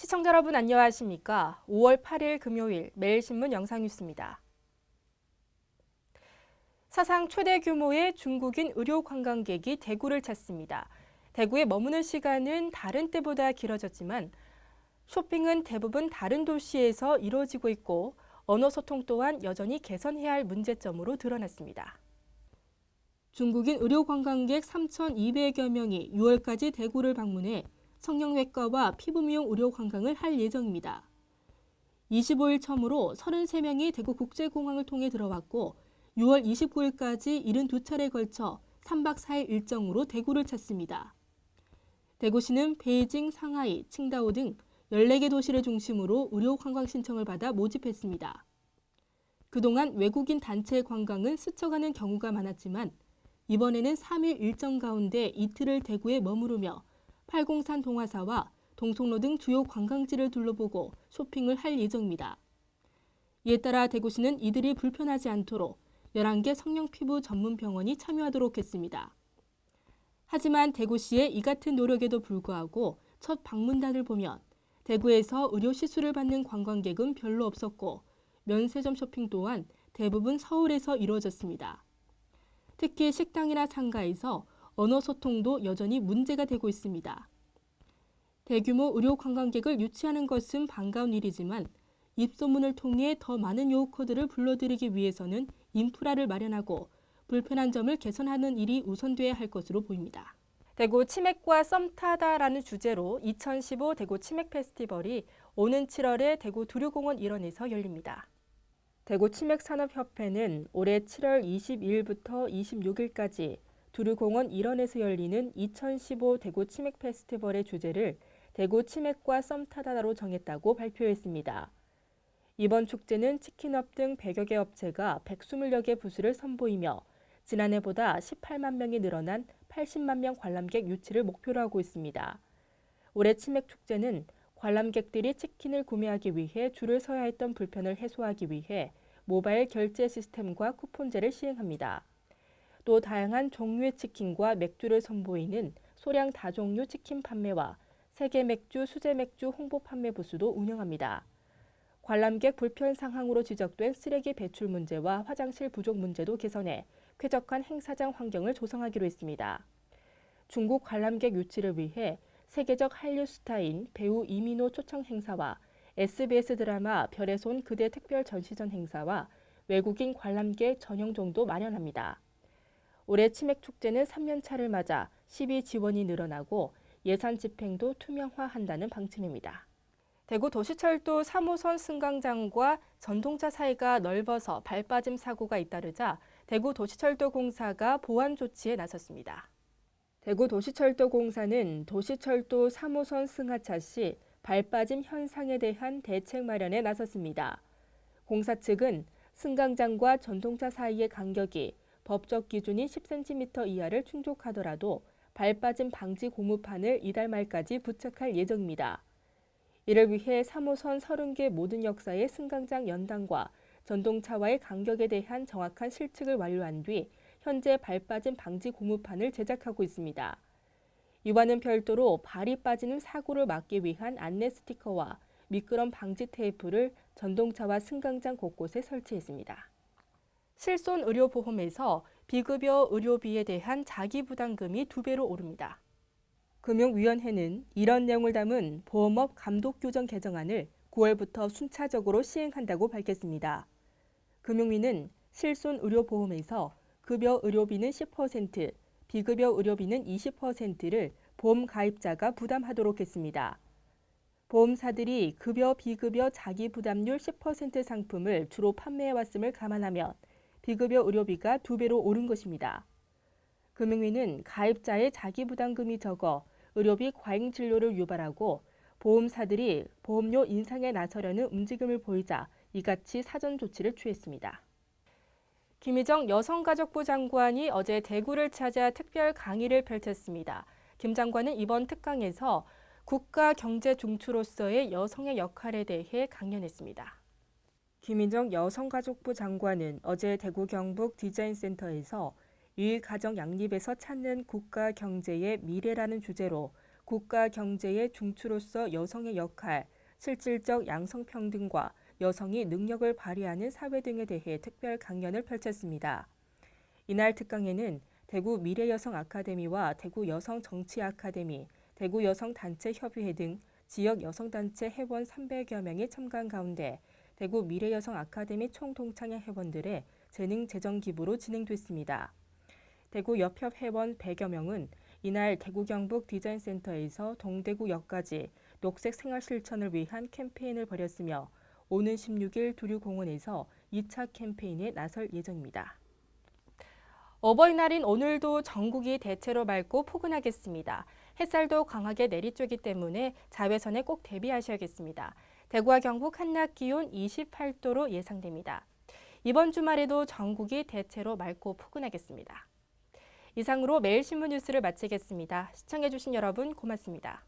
시청자 여러분 안녕하십니까? 5월 8일 금요일 매일신문 영상뉴스입니다. 사상 최대 규모의 중국인 의료 관광객이 대구를 찾습니다. 대구에 머무는 시간은 다른 때보다 길어졌지만 쇼핑은 대부분 다른 도시에서 이루어지고 있고 언어 소통 또한 여전히 개선해야 할 문제점으로 드러났습니다. 중국인 의료 관광객 3,200여 명이 6월까지 대구를 방문해 성형외과와 피부미용 의료 관광을 할 예정입니다. 25일 처음으로 33명이 대구국제공항을 통해 들어왔고 6월 29일까지 72차례에 걸쳐 3박 4일 일정으로 대구를 찾습니다. 대구시는 베이징, 상하이, 칭다오 등 14개 도시를 중심으로 의료 관광 신청을 받아 모집했습니다. 그동안 외국인 단체 관광을 스쳐가는 경우가 많았지만 이번에는 3일 일정 가운데 이틀을 대구에 머무르며 팔공산 동화사와 동성로 등 주요 관광지를 둘러보고 쇼핑을 할 예정입니다. 이에 따라 대구시는 이들이 불편하지 않도록 11개 성형피부 전문 병원이 참여하도록 했습니다. 하지만 대구시의 이 같은 노력에도 불구하고 첫 방문단을 보면 대구에서 의료 시술을 받는 관광객은 별로 없었고 면세점 쇼핑 또한 대부분 서울에서 이루어졌습니다. 특히 식당이나 상가에서 언어 소통도 여전히 문제가 되고 있습니다. 대규모 의료 관광객을 유치하는 것은 반가운 일이지만 입소문을 통해 더 많은 요코드를 불러들이기 위해서는 인프라를 마련하고 불편한 점을 개선하는 일이 우선돼야 할 것으로 보입니다. 대구 치맥과 썸타다라는 주제로 2015 대구 치맥 페스티벌이 오는 7월에 대구 두류공원 일원에서 열립니다. 대구 치맥산업협회는 올해 7월 22일부터 26일까지 두류공원 일원에서 열리는 2015 대구 치맥 페스티벌의 주제를 대구 치맥과 썸타다로 정했다고 발표했습니다. 이번 축제는 치킨업 등 100여 개 업체가 120여 개 부스를 선보이며 지난해보다 18만 명이 늘어난 80만 명 관람객 유치를 목표로 하고 있습니다. 올해 치맥 축제는 관람객들이 치킨을 구매하기 위해 줄을 서야 했던 불편을 해소하기 위해 모바일 결제 시스템과 쿠폰제를 시행합니다. 또 다양한 종류의 치킨과 맥주를 선보이는 소량 다종류 치킨 판매와 세계 맥주, 수제 맥주 홍보 판매 부스도 운영합니다. 관람객 불편 상황으로 지적된 쓰레기 배출 문제와 화장실 부족 문제도 개선해 쾌적한 행사장 환경을 조성하기로 했습니다. 중국 관람객 유치를 위해 세계적 한류 스타인 배우 이민호 초청 행사와 SBS 드라마 별의 손 그대 특별 전시전 행사와 외국인 관람객 전용존도 마련합니다. 올해 치맥 축제는 3년차를 맞아 시비 지원이 늘어나고 예산 집행도 투명화한다는 방침입니다. 대구 도시철도 3호선 승강장과 전동차 사이가 넓어서 발빠짐 사고가 잇따르자 대구 도시철도공사가 보완 조치에 나섰습니다. 대구 도시철도공사는 도시철도 3호선 승하차 시 발빠짐 현상에 대한 대책 마련에 나섰습니다. 공사 측은 승강장과 전동차 사이의 간격이 법적 기준인 10cm 이하를 충족하더라도 발빠짐 방지 고무판을 이달 말까지 부착할 예정입니다. 이를 위해 3호선 30개 모든 역사의 승강장 연단과 전동차와의 간격에 대한 정확한 실측을 완료한 뒤 현재 발빠짐 방지 고무판을 제작하고 있습니다. 이와는 별도로 발이 빠지는 사고를 막기 위한 안내 스티커와 미끄럼 방지 테이프를 전동차와 승강장 곳곳에 설치했습니다. 실손의료보험에서 비급여 의료비에 대한 자기부담금이 2배로 오릅니다. 금융위원회는 이런 내용을 담은 보험업 감독규정 개정안을 9월부터 순차적으로 시행한다고 밝혔습니다. 금융위는 실손의료보험에서 급여 의료비는 10%, 비급여 의료비는 20%를 보험 가입자가 부담하도록 했습니다. 보험사들이 급여, 비급여 자기부담률 10% 상품을 주로 판매해왔음을 감안하면 비급여 의료비가 2배로 오른 것입니다. 금융위는 가입자의 자기부담금이 적어 의료비 과잉 진료를 유발하고 보험사들이 보험료 인상에 나서려는 움직임을 보이자 이같이 사전 조치를 취했습니다. 김희정 여성가족부 장관이 어제 대구를 찾아 특별 강의를 펼쳤습니다. 김 장관은 이번 특강에서 국가 경제 중추로서의 여성의 역할에 대해 강연했습니다. 김희정 여성가족부 장관은 어제 대구 경북 디자인센터에서 유일 가정 양립에서 찾는 국가 경제의 미래라는 주제로 국가 경제의 중추로서 여성의 역할, 실질적 양성평등과 여성이 능력을 발휘하는 사회 등에 대해 특별 강연을 펼쳤습니다. 이날 특강에는 대구 미래여성 아카데미와 대구 여성정치아카데미, 대구 여성단체협의회 등 지역 여성단체 회원 300여 명이 참가한 가운데 대구 미래여성 아카데미 총동창회 회원들의 재능 재정 기부로 진행됐습니다. 대구 옆협 회원 100여 명은 이날 대구 경북 디자인센터에서 동대구역까지 녹색 생활 실천을 위한 캠페인을 벌였으며 오는 16일 두류공원에서 2차 캠페인에 나설 예정입니다. 어버이날인 오늘도 전국이 대체로 맑고 포근하겠습니다. 햇살도 강하게 내리쬐기 때문에 자외선에 꼭 대비하셔야겠습니다. 대구와 경북 한낮 기온 28도로 예상됩니다. 이번 주말에도 전국이 대체로 맑고 포근하겠습니다. 이상으로 매일신문 뉴스를 마치겠습니다. 시청해주신 여러분 고맙습니다.